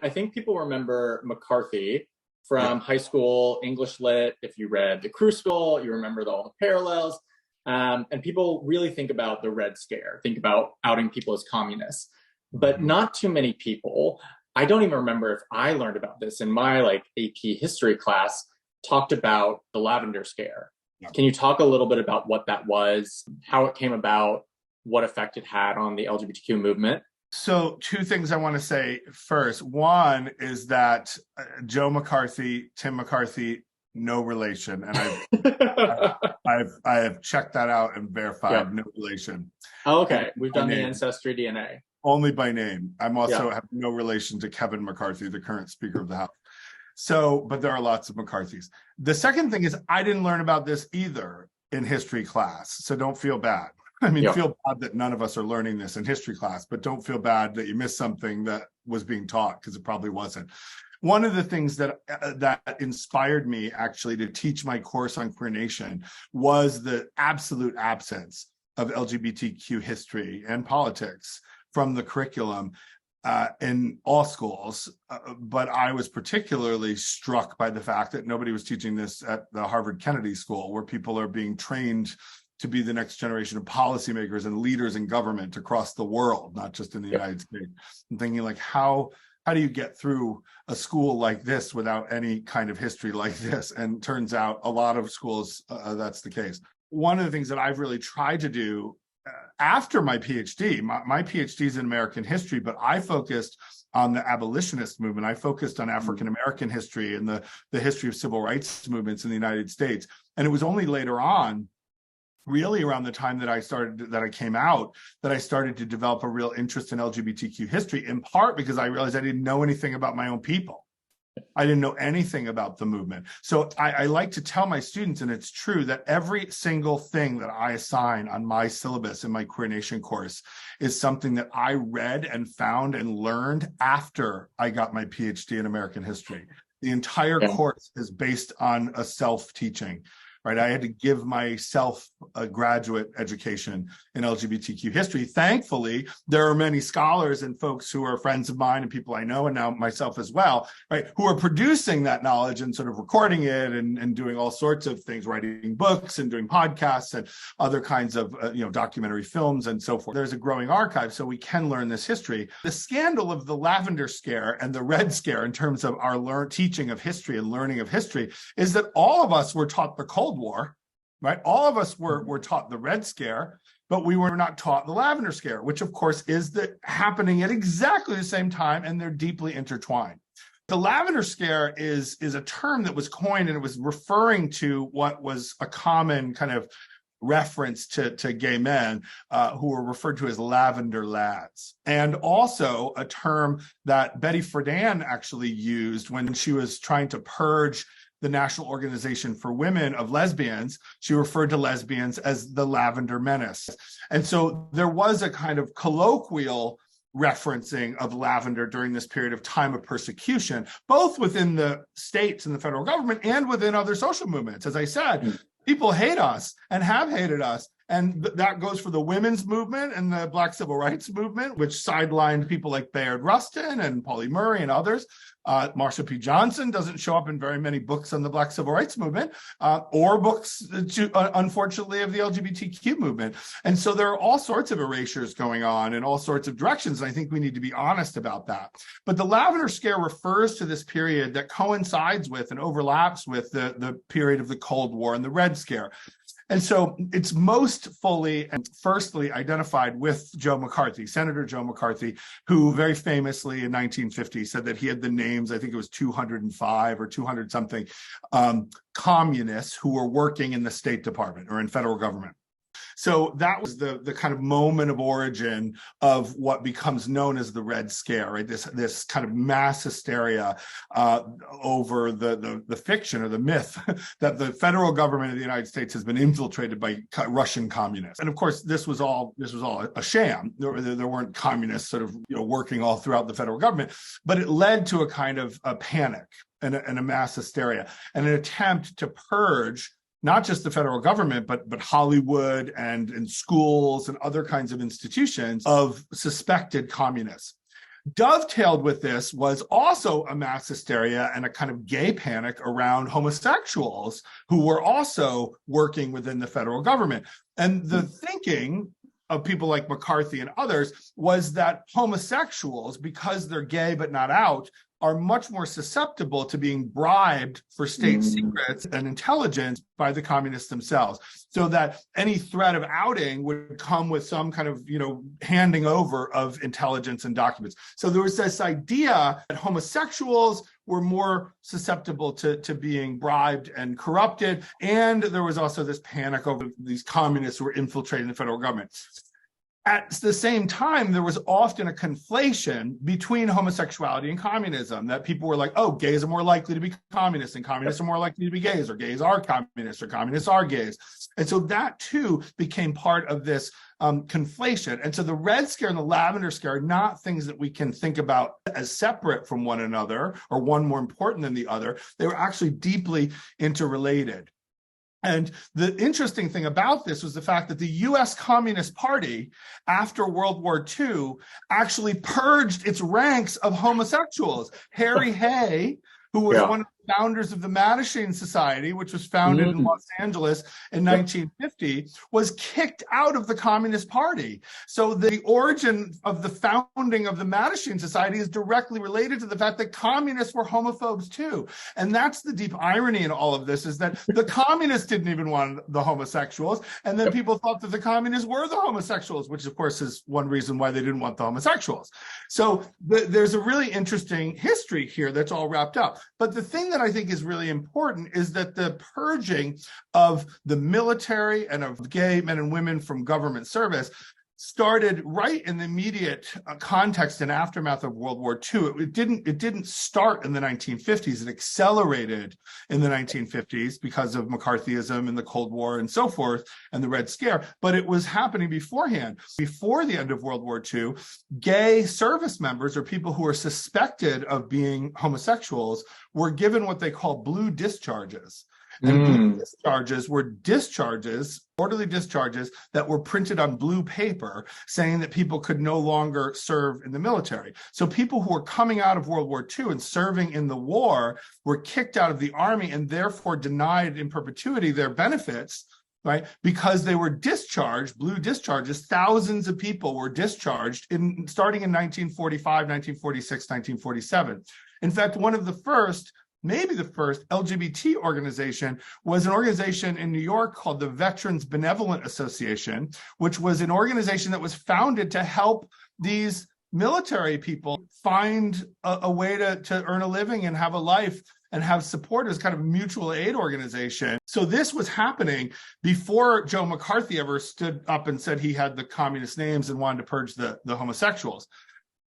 I think people remember McCarthy from high school English lit. If you read The Crucible, you remember all the parallels. And people really think about the Red Scare, think about outing people as communists, but not too many people. I don't even remember if I learned about this in my AP history class, talked about the Lavender Scare. Yeah. Can you talk a little bit about what that was, how it came about, what effect it had on the LGBTQ movement? So two things I want to say first. One is that Joe McCarthy, Tim McCarthy, no relation. And I have checked that out and verified no relation. Oh, okay. We've done the ancestry DNA. Only by name. I'm also have no relation to Kevin McCarthy, the current Speaker of the House. So, but there are lots of McCarthys. The second thing is I didn't learn about this either in history class. So don't feel bad. I mean, feel bad that none of us are learning this in history class, but don't feel bad that you missed something that was being taught, because it probably wasn't. One of the things that inspired me actually to teach my course on Queer Nation was the absolute absence of LGBTQ history and politics from the curriculum in all schools. But I was particularly struck by the fact that nobody was teaching this at the Harvard Kennedy School, where people are being trained to be the next generation of policymakers and leaders in government across the world, not just in the United States. I'm thinking how do you get through a school like this without any kind of history like this? And turns out a lot of schools, that's the case. One of the things that I've really tried to do after my PhD, my PhD is in American history, but I focused on the abolitionist movement. I focused on African-American history and the history of civil rights movements in the United States. And it was only later on, really around the time that I came out, that I started to develop a real interest in LGBTQ history, in part because I realized I didn't know anything about my own people. I didn't know anything about the movement. So I like to tell my students, and it's true, that every single thing that I assign on my syllabus in my Queer Nation course is something that I read and found and learned after I got my PhD in American history. The entire course is based on a self-teaching. Right, I had to give myself a graduate education in LGBTQ history. Thankfully, there are many scholars and folks who are friends of mine and people I know, and now myself as well, right, who are producing that knowledge and sort of recording it and doing all sorts of things, writing books and doing podcasts and other kinds of documentary films and so forth. There's a growing archive, so we can learn this history. The scandal of the Lavender Scare and the Red Scare in terms of our teaching of history and learning of history is that all of us were taught the Cold War, right? All of us were taught the Red Scare, but we were not taught the Lavender Scare, which of course is happening at exactly the same time, and they're deeply intertwined. The Lavender Scare is a term that was coined, and it was referring to what was a common kind of reference to gay men who were referred to as lavender lads, and also a term that Betty Friedan actually used when she was trying to purge the National Organization for Women of Lesbians. She referred to lesbians as the Lavender Menace. And so there was a kind of colloquial referencing of lavender during this period of time of persecution, both within the states and the federal government and within other social movements. As I said, people hate us and have hated us. And that goes for the women's movement and the Black civil rights movement, which sidelined people like Bayard Rustin and Pauli Murray and others. Marsha P. Johnson doesn't show up in very many books on the Black civil rights movement or books, unfortunately, of the LGBTQ movement. And so there are all sorts of erasures going on in all sorts of directions. And I think we need to be honest about that. But the Lavender Scare refers to this period that coincides with and overlaps with the period of the Cold War and the Red Scare. And so it's most fully and firstly identified with Joe McCarthy, Senator Joe McCarthy, who very famously in 1950 said that he had the names, I think it was 205 or 200 something, communists who were working in the State Department or in federal government. So that was the kind of moment of origin of what becomes known as the Red Scare, right? This kind of mass hysteria over the fiction or the myth that the federal government of the United States has been infiltrated by Russian communists. And of course, this was all a sham. There weren't communists sort of working all throughout the federal government, but it led to a kind of a panic and a mass hysteria and an attempt to purge not just the federal government, but Hollywood and schools and other kinds of institutions of suspected communists. Dovetailed with this was also a mass hysteria and a kind of gay panic around homosexuals who were also working within the federal government. And the thinking of people like McCarthy and others was that homosexuals, because they're gay but not out, are much more susceptible to being bribed for state secrets and intelligence by the communists themselves. So that any threat of outing would come with some kind of, handing over of intelligence and documents. So there was this idea that homosexuals were more susceptible to being bribed and corrupted. And there was also this panic over these communists who were infiltrating the federal government. At the same time, there was often a conflation between homosexuality and communism, that people were like, oh, gays are more likely to be communists and communists are more likely to be gays, or gays are communists or communists are gays. And so that too became part of this conflation. And so the Red Scare and the Lavender Scare are not things that we can think about as separate from one another or one more important than the other. They were actually deeply interrelated. And the interesting thing about this was the fact that the U.S. Communist Party, after World War II, actually purged its ranks of homosexuals. Harry Hay, who was one of the founders of the Mattachine Society, which was founded in Los Angeles in 1950, was kicked out of the Communist Party. So the origin of the founding of the Mattachine Society is directly related to the fact that communists were homophobes too. And that's the deep irony in all of this, is that the communists didn't even want the homosexuals, and then people thought that the communists were the homosexuals, which of course is one reason why they didn't want the homosexuals. So there's a really interesting history here that's all wrapped up. But the thing that I think is really important is that the purging of the military and of gay men and women from government service started right in the immediate context and aftermath of World War II. It didn't start in the 1950s. It accelerated in the 1950s because of McCarthyism and the Cold War and so forth and the Red Scare. But it was happening beforehand. Before the end of World War II, gay service members, or people who were suspected of being homosexuals, were given what they call blue discharges. And blue discharges were discharges, orderly discharges, that were printed on blue paper saying that people could no longer serve in the military. So people who were coming out of World War II and serving in the war were kicked out of the army and therefore denied in perpetuity their benefits, right? Because they were discharged, blue discharges. Thousands of people were discharged starting in 1945, 1946, 1947. In fact, one of the first, maybe the first LGBT organization was an organization in New York called the Veterans Benevolent Association, which was an organization that was founded to help these military people find a way to earn a living and have a life and have support as kind of a mutual aid organization. So this was happening before Joe McCarthy ever stood up and said he had the communist names and wanted to purge the homosexuals.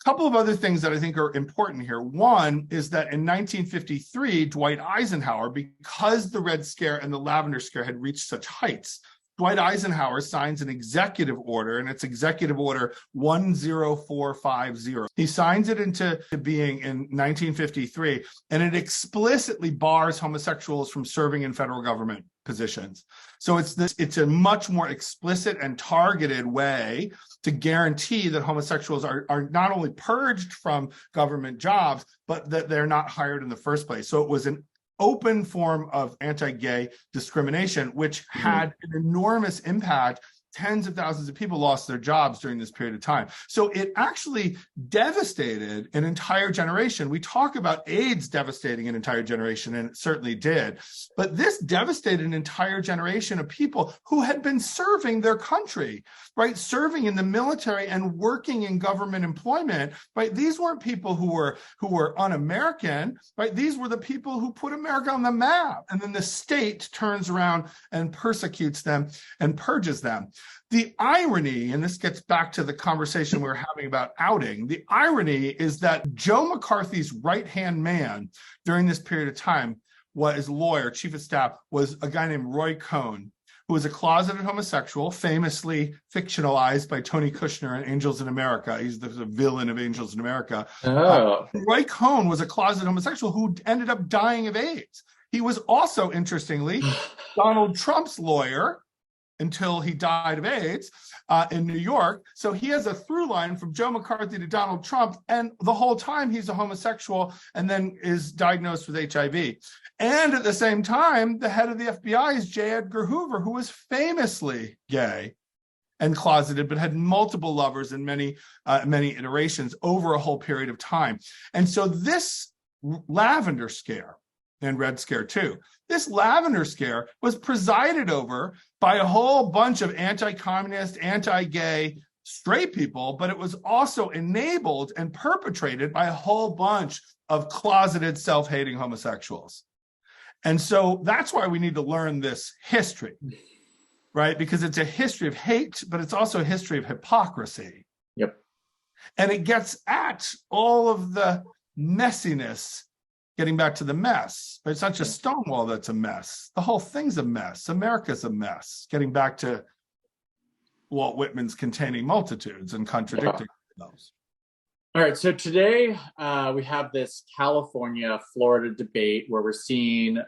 Couple of other things that I think are important here. One is that in 1953, Dwight Eisenhower, because the Red Scare and the Lavender Scare had reached such heights, Dwight Eisenhower signs an executive order, and it's Executive Order 10450. He signs it into being in 1953, and it explicitly bars homosexuals from serving in federal government positions. So it's a much more explicit and targeted way to guarantee that homosexuals are not only purged from government jobs, but that they're not hired in the first place. So it was an open form of anti-gay discrimination, which had an enormous impact. Tens of thousands of people lost their jobs during this period of time. So it actually devastated an entire generation. We talk about AIDS devastating an entire generation, and it certainly did. But this devastated an entire generation of people who had been serving their country, right? Serving in the military and working in government employment, right? These weren't people who were un-American, right? These were the people who put America on the map. And then the state turns around and persecutes them and purges them. The irony, and this gets back to the conversation we were having about outing, the irony is that Joe McCarthy's right-hand man during this period of time, his lawyer, chief of staff, was a guy named Roy Cohn, who was a closeted homosexual, famously fictionalized by Tony Kushner in Angels in America. He's the villain of Angels in America. Roy Cohn was a closeted homosexual who ended up dying of AIDS. He was also, interestingly, Donald Trump's lawyer, until he died of AIDS in New York. So he has a through line from Joe McCarthy to Donald Trump, and the whole time he's a homosexual and then is diagnosed with HIV. And at the same time, the head of the FBI is J. Edgar Hoover, who was famously gay and closeted, but had multiple lovers in many iterations over a whole period of time. And so this Lavender Scare, and Red Scare too, this Lavender Scare was presided over by a whole bunch of anti-communist, anti-gay straight people, but it was also enabled and perpetrated by a whole bunch of closeted, self-hating homosexuals. And so that's why we need to learn this history, right? Because it's a history of hate, but it's also a history of hypocrisy. Yep. And it gets at all of the messiness, getting back to the mess. But it's not just Stonewall that's a mess. The whole thing's a mess. America's a mess. Getting back to Walt Whitman's containing multitudes and contradicting themselves. All right, so today we have this California-Florida debate where we're seeing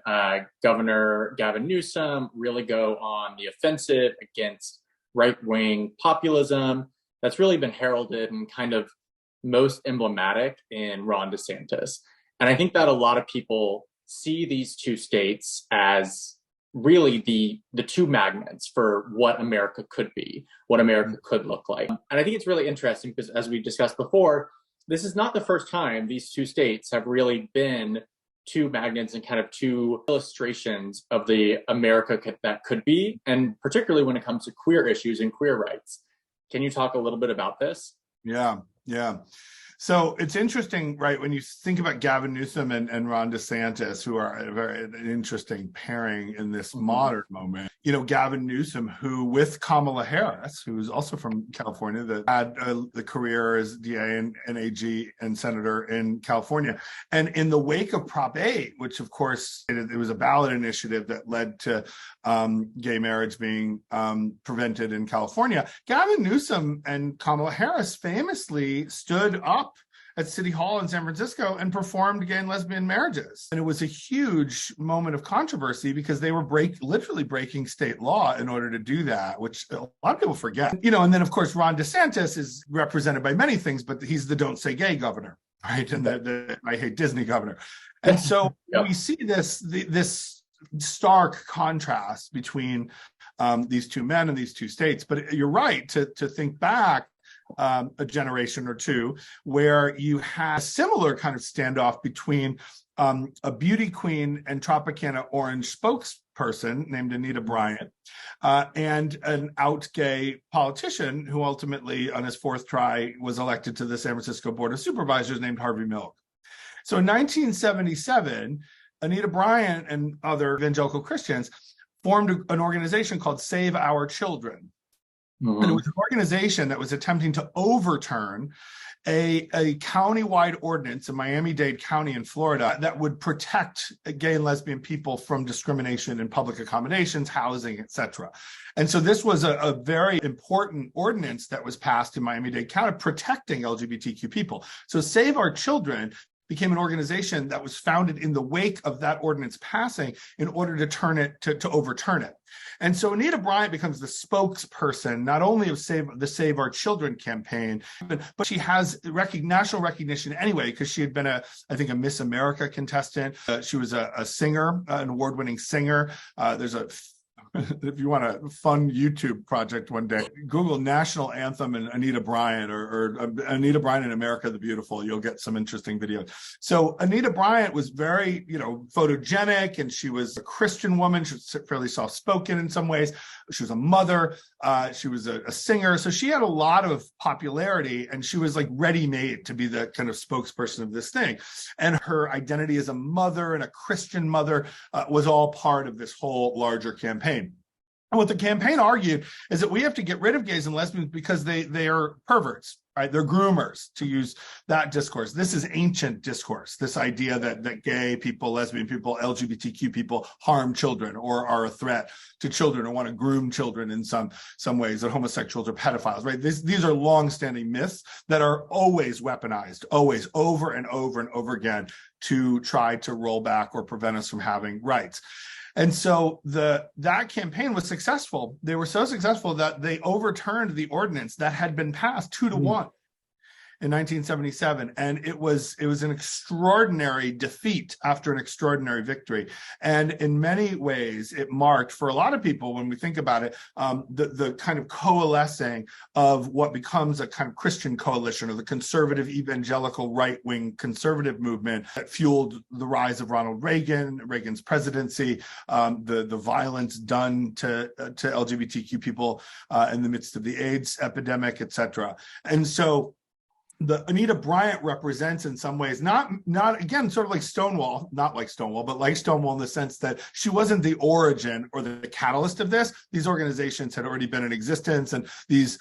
Governor Gavin Newsom really go on the offensive against right-wing populism that's really been heralded and kind of most emblematic in Ron DeSantis. And I think that a lot of people see these two states as really the two magnets for what America could be, what America could look like. And I think it's really interesting because, as we discussed before, this is not the first time these two states have really been two magnets and kind of two illustrations of the America that could be, and particularly when it comes to queer issues and queer rights. Can you talk a little bit about this? Yeah. So it's interesting, right, when you think about Gavin Newsom and Ron DeSantis, who are a very interesting pairing in this modern moment. You know, Gavin Newsom, who with Kamala Harris, who's also from California, that had the career as DA and AG and senator in California. And in the wake of Prop 8, which of course, it was a ballot initiative that led to gay marriage being prevented in California, Gavin Newsom and Kamala Harris famously stood up at City Hall in San Francisco and performed gay and lesbian marriages. And it was a huge moment of controversy because they were literally breaking state law in order to do that, which a lot of people forget. You know, and then of course, Ron DeSantis is represented by many things, but he's the don't say gay governor, right? And the I hate Disney governor. And so we see this stark contrast between these two men and these two states. But you're right to think back a generation or two where you had a similar kind of standoff between a beauty queen and Tropicana Orange spokesperson named Anita Bryant and an out gay politician who ultimately on his fourth try was elected to the San Francisco Board of Supervisors named Harvey Milk. So in 1977, Anita Bryant and other evangelical Christians formed an organization called Save Our Children. And it was an organization that was attempting to overturn a county-wide ordinance in Miami-Dade County in Florida that would protect gay and lesbian people from discrimination in public accommodations, housing, etc. And so this was a very important ordinance that was passed in Miami-Dade County protecting LGBTQ people. So Save Our Children became an organization that was founded in the wake of that ordinance passing in order to to overturn it. And so Anita Bryant becomes the spokesperson, not only of the Save Our Children campaign, but she has national recognition anyway, because she had been I think a Miss America contestant. She was a singer, an award-winning singer. There's if you want a fun YouTube project one day, Google National Anthem and Anita Bryant or Anita Bryant in America the Beautiful. You'll get some interesting videos. So Anita Bryant was very, photogenic, and she was a Christian woman. She was fairly soft-spoken in some ways. She was a mother. She was a singer. So she had a lot of popularity, and she was like ready-made to be the kind of spokesperson of this thing. And her identity as a mother and a Christian mother was all part of this whole larger campaign. And what the campaign argued is that we have to get rid of gays and lesbians because they are perverts, right? They're groomers, to use that discourse. This is ancient discourse, this idea that gay people, lesbian people, LGBTQ people harm children or are a threat to children or want to groom children in some ways, that homosexuals are pedophiles, right? These are longstanding myths that are always weaponized, always, over and over and over again, to try to roll back or prevent us from having rights. And so that campaign was successful. They were so successful that they overturned the ordinance that had been passed 2-1 in 1977, and it was an extraordinary defeat after an extraordinary victory. And in many ways, it marked, for a lot of people, when we think about it, the kind of coalescing of what becomes a kind of Christian coalition, or the conservative evangelical right-wing conservative movement that fueled the rise of Ronald Reagan, Reagan's presidency, the violence done to LGBTQ people in the midst of the AIDS epidemic, etc. And so the Anita Bryant represents, in some ways, not again, sort of like Stonewall, not like Stonewall, but like Stonewall in the sense that she wasn't the origin or the catalyst of this. These organizations had already been in existence, and these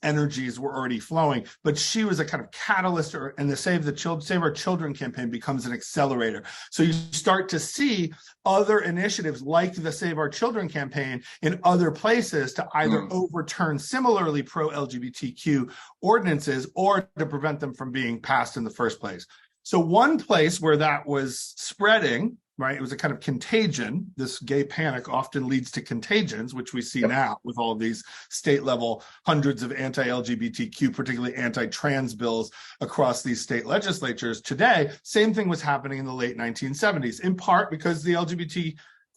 energies were already flowing. But she was a kind of catalyst, and the Save Our Children campaign becomes an accelerator. So you start to see other initiatives like the Save Our Children campaign in other places to either overturn similarly pro-LGBTQ ordinances or to prevent them from being passed in the first place. So one place where that was spreading, right, it was a kind of contagion. This gay panic often leads to contagions, which we see now with all of these state level hundreds of anti-LGBTQ, particularly anti-trans bills across these state legislatures. Today, same thing was happening in the late 1970s, in part because the LGBTQ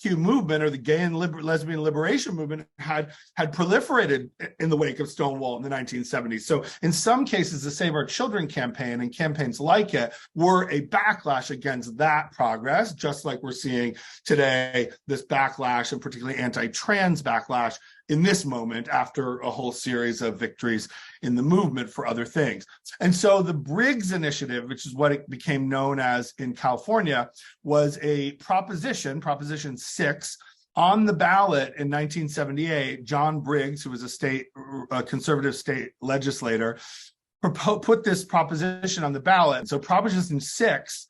movement, or the gay and lesbian liberation movement, had proliferated in the wake of Stonewall in the 1970s. So in some cases, the Save Our Children campaign and campaigns like it were a backlash against that progress, just like we're seeing today, this backlash, and particularly anti-trans backlash in this moment after a whole series of victories in the movement for other things. And so the Briggs Initiative, which is what it became known as in California, was a Proposition 6, on the ballot in 1978. John Briggs, who was a conservative state legislator, put this proposition on the ballot. So Proposition 6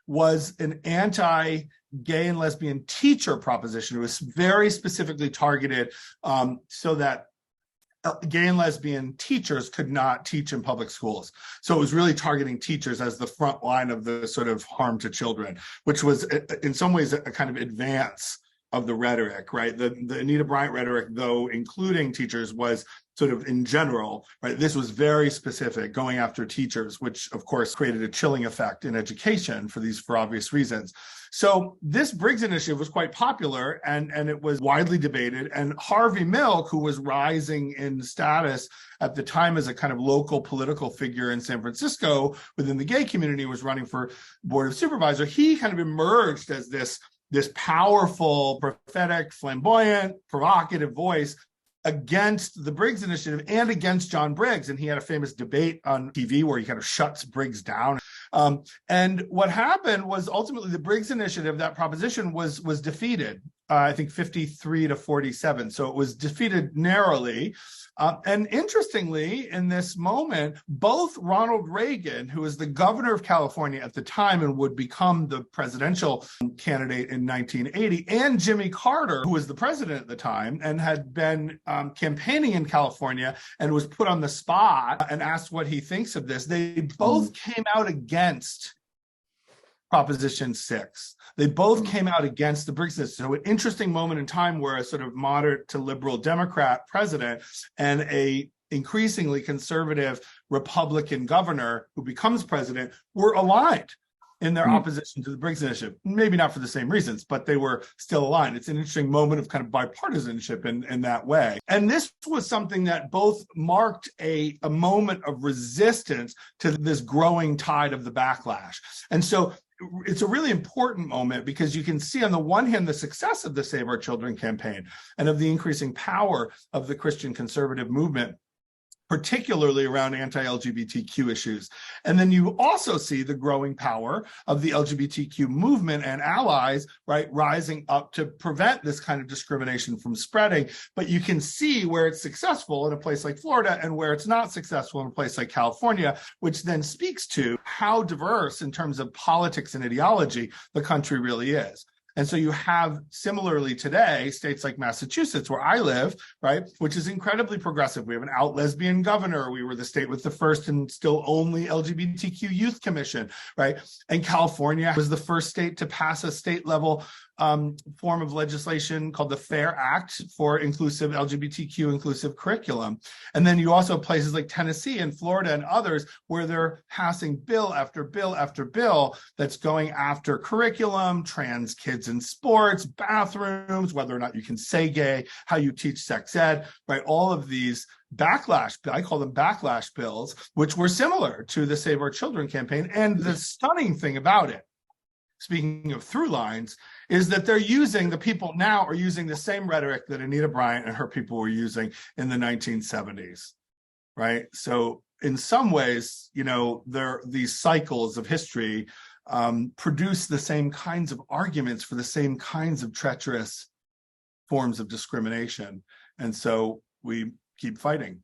was an anti-gay and lesbian teacher proposition. It was very specifically targeted so that gay and lesbian teachers could not teach in public schools. So it was really targeting teachers as the front line of the sort of harm to children, which was in some ways a kind of advance of the rhetoric, right? The Anita Bryant rhetoric, though including teachers, was sort of in general, right? This was very specific, going after teachers, which of course created a chilling effect in education for obvious reasons. So this Briggs Initiative was quite popular, and it was widely debated. And Harvey Milk, who was rising in status at the time as a kind of local political figure in San Francisco within the gay community, was running for board of supervisor. He kind of emerged as this powerful, prophetic, flamboyant, provocative voice against the Briggs Initiative and against John Briggs. And he had a famous debate on TV where he kind of shuts Briggs down. And what happened was ultimately the Briggs Initiative, that proposition, was defeated, I think 53-47. So it was defeated narrowly. And interestingly, in this moment, both Ronald Reagan, who was the governor of California at the time and would become the presidential candidate in 1980, and Jimmy Carter, who was the president at the time and had been campaigning in California and was put on the spot and asked what he thinks of this, they both came out against Proposition 6. They both came out against the Briggs Initiative. So an interesting moment in time where a sort of moderate to liberal Democrat president and a increasingly conservative Republican governor who becomes president were aligned in their opposition to the Briggs Initiative. Maybe not for the same reasons, but they were still aligned. It's an interesting moment of kind of bipartisanship in that way. And this was something that both marked a moment of resistance to this growing tide of the backlash. And so it's a really important moment because you can see on the one hand the success of the Save Our Children campaign and of the increasing power of the Christian conservative movement, particularly around anti-LGBTQ issues. And then you also see the growing power of the LGBTQ movement and allies, right, rising up to prevent this kind of discrimination from spreading. But you can see where it's successful in a place like Florida and where it's not successful in a place like California, which then speaks to how diverse in terms of politics and ideology the country really is. And so you have, similarly today, states like Massachusetts, where I live, right, which is incredibly progressive. We have an out lesbian governor. We were the state with the first and still only LGBTQ youth commission, right? And California was the first state to pass a state level form of legislation called the Thayer Act for inclusive LGBTQ inclusive curriculum. And then you also have places like Tennessee and Florida and others where they're passing bill after bill after bill that's going after curriculum, trans kids in sports, bathrooms, whether or not you can say gay, how you teach sex ed, right? All of these backlash, I call them backlash bills, which were similar to the Save Our Children campaign. And the stunning thing about it, speaking of through lines, is that the people now are using the same rhetoric that Anita Bryant and her people were using in the 1970s, right? So in some ways, these cycles of history produce the same kinds of arguments for the same kinds of treacherous forms of discrimination. And so we keep fighting.